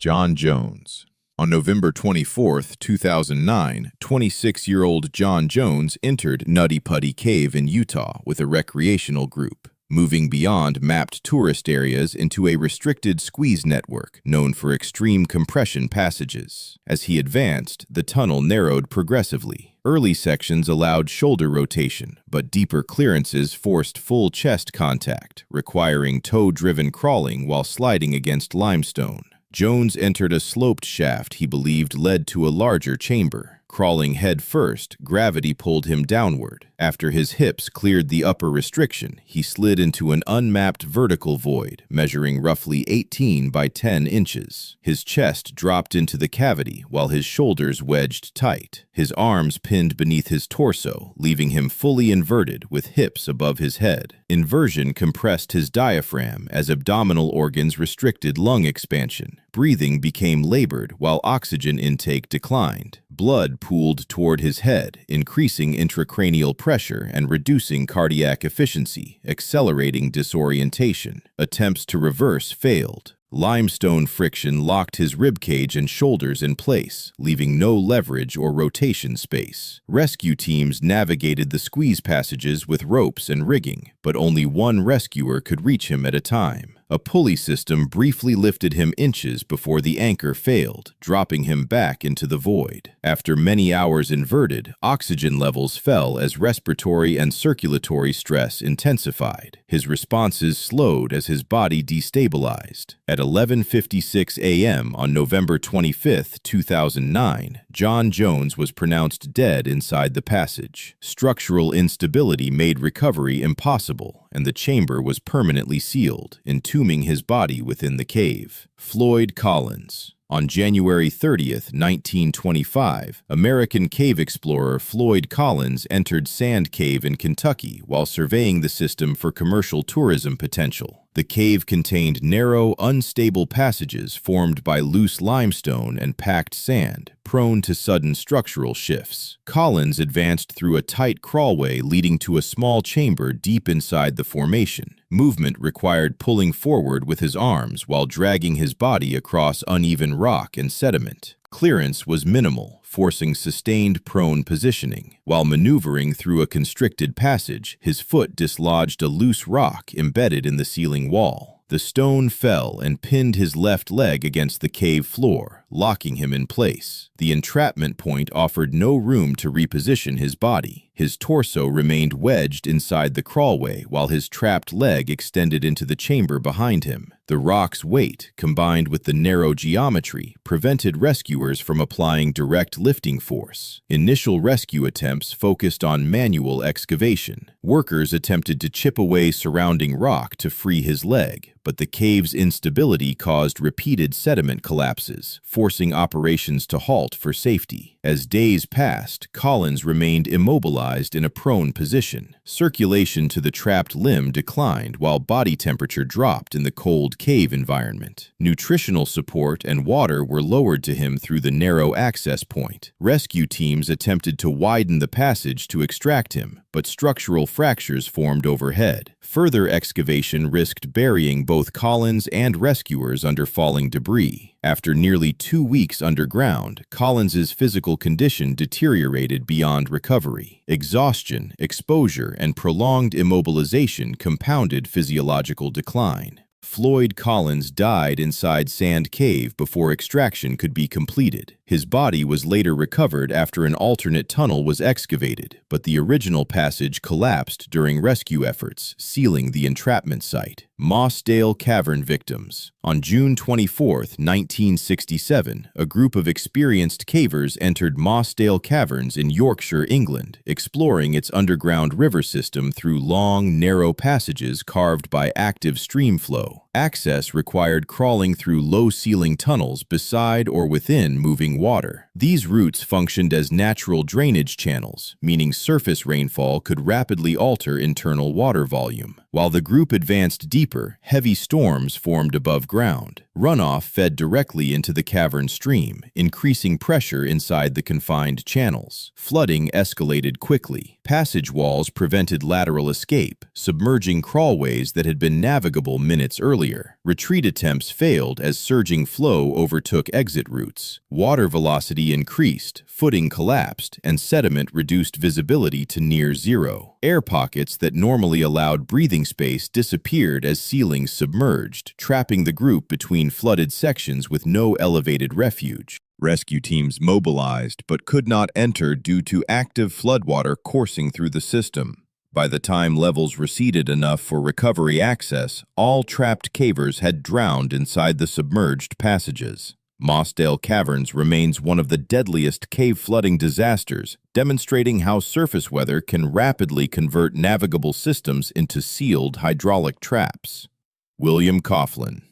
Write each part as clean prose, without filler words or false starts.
John Jones. On November 24, 2009, 26-year-old John Jones entered Nutty Putty Cave in Utah with a recreational group, moving beyond mapped tourist areas into a restricted squeeze network known for extreme compression passages. As he advanced, the tunnel narrowed progressively. Early sections allowed shoulder rotation, but deeper clearances forced full chest contact, requiring toe-driven crawling while sliding against limestone. Jones entered a sloped shaft he believed led to a larger chamber. Crawling head first, gravity pulled him downward. After his hips cleared the upper restriction, he slid into an unmapped vertical void, measuring roughly 18 by 10 inches. His chest dropped into the cavity while his shoulders wedged tight. His arms pinned beneath his torso, leaving him fully inverted with hips above his head. Inversion compressed his diaphragm as abdominal organs restricted lung expansion. Breathing became labored while oxygen intake declined. Blood pooled toward his head, increasing intracranial pressure and reducing cardiac efficiency, accelerating disorientation. Attempts to reverse failed. Limestone friction locked his ribcage and shoulders in place, leaving no leverage or rotation space. Rescue teams navigated the squeeze passages with ropes and rigging, but only one rescuer could reach him at a time. A pulley system briefly lifted him inches before the anchor failed, dropping him back into the void. After many hours inverted, oxygen levels fell as respiratory and circulatory stress intensified. His responses slowed as his body destabilized. At 11:56 a.m. on November 25, 2009, John Jones was pronounced dead inside the passage. Structural instability made recovery impossible, and the chamber was permanently sealed, entombing his body within the cave. Floyd Collins. On January 30, 1925, American cave explorer Floyd Collins entered Sand Cave in Kentucky while surveying the system for commercial tourism potential. The cave contained narrow, unstable passages formed by loose limestone and packed sand, prone to sudden structural shifts. Collins advanced through a tight crawlway leading to a small chamber deep inside the formation. Movement required pulling forward with his arms while dragging his body across uneven rock and sediment. Clearance was minimal, forcing sustained prone positioning. While maneuvering through a constricted passage, his foot dislodged a loose rock embedded in the ceiling wall. The stone fell and pinned his left leg against the cave floor, locking him in place. The entrapment point offered no room to reposition his body. His torso remained wedged inside the crawlway while his trapped leg extended into the chamber behind him. The rock's weight, combined with the narrow geometry, prevented rescuers from applying direct lifting force. Initial rescue attempts focused on manual excavation. Workers attempted to chip away surrounding rock to free his leg, but the cave's instability caused repeated sediment collapses, forcing operations to halt for safety. As days passed, Collins remained immobilized in a prone position. Circulation to the trapped limb declined while body temperature dropped in the cold cave environment. Nutritional support and water were lowered to him through the narrow access point. Rescue teams attempted to widen the passage to extract him, but structural fractures formed overhead. Further excavation risked burying both Collins and rescuers under falling debris. After nearly 2 weeks underground, Collins's physical condition deteriorated beyond recovery. Exhaustion, exposure, and prolonged immobilization compounded physiological decline. Floyd Collins died inside Sand Cave before extraction could be completed. His body was later recovered after an alternate tunnel was excavated, but the original passage collapsed during rescue efforts, sealing the entrapment site. Mossdale Cavern victims. On June 24, 1967, a group of experienced cavers entered Mossdale Caverns in Yorkshire, England, exploring its underground river system through long, narrow passages carved by active stream flow. Access required crawling through low-ceiling tunnels beside or within moving water. These routes functioned as natural drainage channels, meaning surface rainfall could rapidly alter internal water volume. While the group advanced deeper, heavy storms formed above ground. Runoff fed directly into the cavern stream, increasing pressure inside the confined channels. Flooding escalated quickly. Passage walls prevented lateral escape, submerging crawlways that had been navigable minutes earlier. earlier. Retreat attempts failed as surging flow overtook exit routes. Water velocity increased, footing collapsed, and sediment reduced visibility to near zero. Air pockets that normally allowed breathing space disappeared as ceilings submerged, trapping the group between flooded sections with no elevated refuge. Rescue teams mobilized but could not enter due to active floodwater coursing through the system. By the time levels receded enough for recovery access, all trapped cavers had drowned inside the submerged passages. Mossdale Caverns remains one of the deadliest cave flooding disasters, demonstrating how surface weather can rapidly convert navigable systems into sealed hydraulic traps. William Coughlin.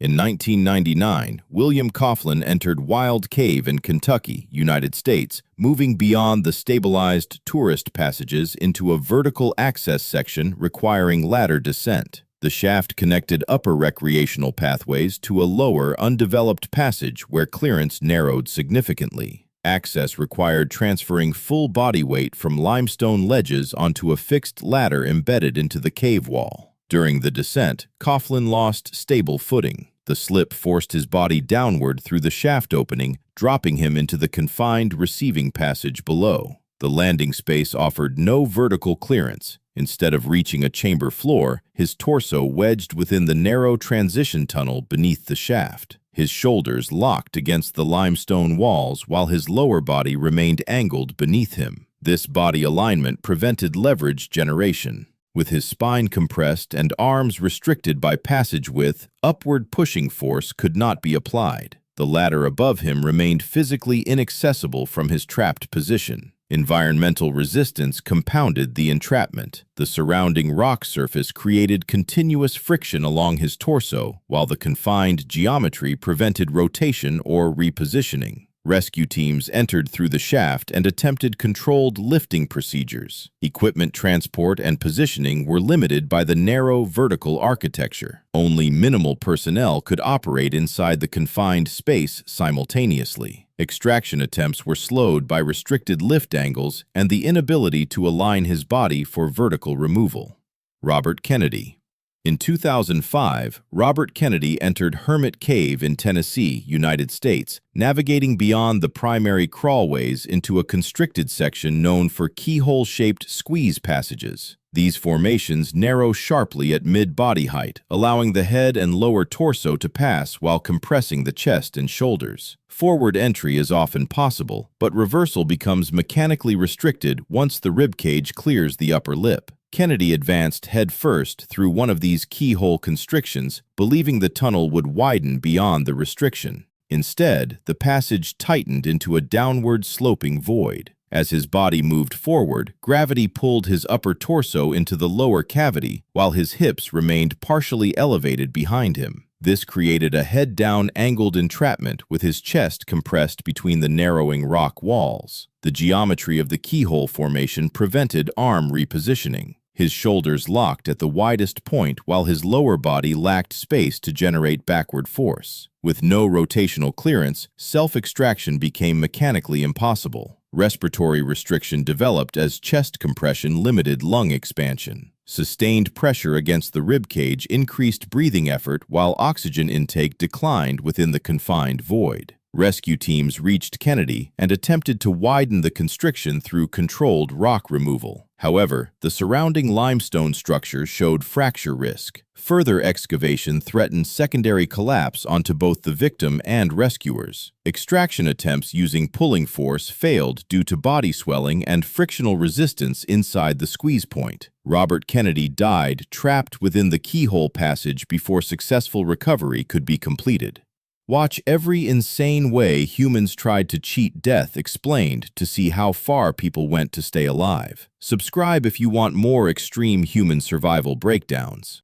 In 1999, William Coughlin entered Wild Cave in Kentucky, United States, moving beyond the stabilized tourist passages into a vertical access section requiring ladder descent. The shaft connected upper recreational pathways to a lower, undeveloped passage where clearance narrowed significantly. Access required transferring full body weight from limestone ledges onto a fixed ladder embedded into the cave wall. During the descent, Coughlin lost stable footing. The slip forced his body downward through the shaft opening, dropping him into the confined receiving passage below. The landing space offered no vertical clearance. Instead of reaching a chamber floor, his torso wedged within the narrow transition tunnel beneath the shaft. His shoulders locked against the limestone walls while his lower body remained angled beneath him. This body alignment prevented leverage generation. With his spine compressed and arms restricted by passage width, upward pushing force could not be applied. The ladder above him remained physically inaccessible from his trapped position. Environmental resistance compounded the entrapment. The surrounding rock surface created continuous friction along his torso, while the confined geometry prevented rotation or repositioning. Rescue teams entered through the shaft and attempted controlled lifting procedures. Equipment transport and positioning were limited by the narrow vertical architecture. Only minimal personnel could operate inside the confined space simultaneously. Extraction attempts were slowed by restricted lift angles and the inability to align his body for vertical removal. Robert Kennedy. In 2005, Robert Kennedy entered Hermit Cave in Tennessee, United States, navigating beyond the primary crawlways into a constricted section known for keyhole-shaped squeeze passages. These formations narrow sharply at mid-body height, allowing the head and lower torso to pass while compressing the chest and shoulders. Forward entry is often possible, but reversal becomes mechanically restricted once the ribcage clears the upper lip. Kennedy advanced head-first through one of these keyhole constrictions, believing the tunnel would widen beyond the restriction. Instead, the passage tightened into a downward-sloping void. As his body moved forward, gravity pulled his upper torso into the lower cavity, while his hips remained partially elevated behind him. This created a head-down angled entrapment with his chest compressed between the narrowing rock walls. The geometry of the keyhole formation prevented arm repositioning. His shoulders locked at the widest point while his lower body lacked space to generate backward force. With no rotational clearance, self-extraction became mechanically impossible. Respiratory restriction developed as chest compression limited lung expansion. Sustained pressure against the ribcage increased breathing effort while oxygen intake declined within the confined void. Rescue teams reached Kennedy and attempted to widen the constriction through controlled rock removal. However, the surrounding limestone structure showed fracture risk. Further excavation threatened secondary collapse onto both the victim and rescuers. Extraction attempts using pulling force failed due to body swelling and frictional resistance inside the squeeze point. Robert Kennedy died trapped within the keyhole passage before successful recovery could be completed. Watch every insane way humans tried to cheat death explained to see how far people went to stay alive. Subscribe if you want more extreme human survival breakdowns.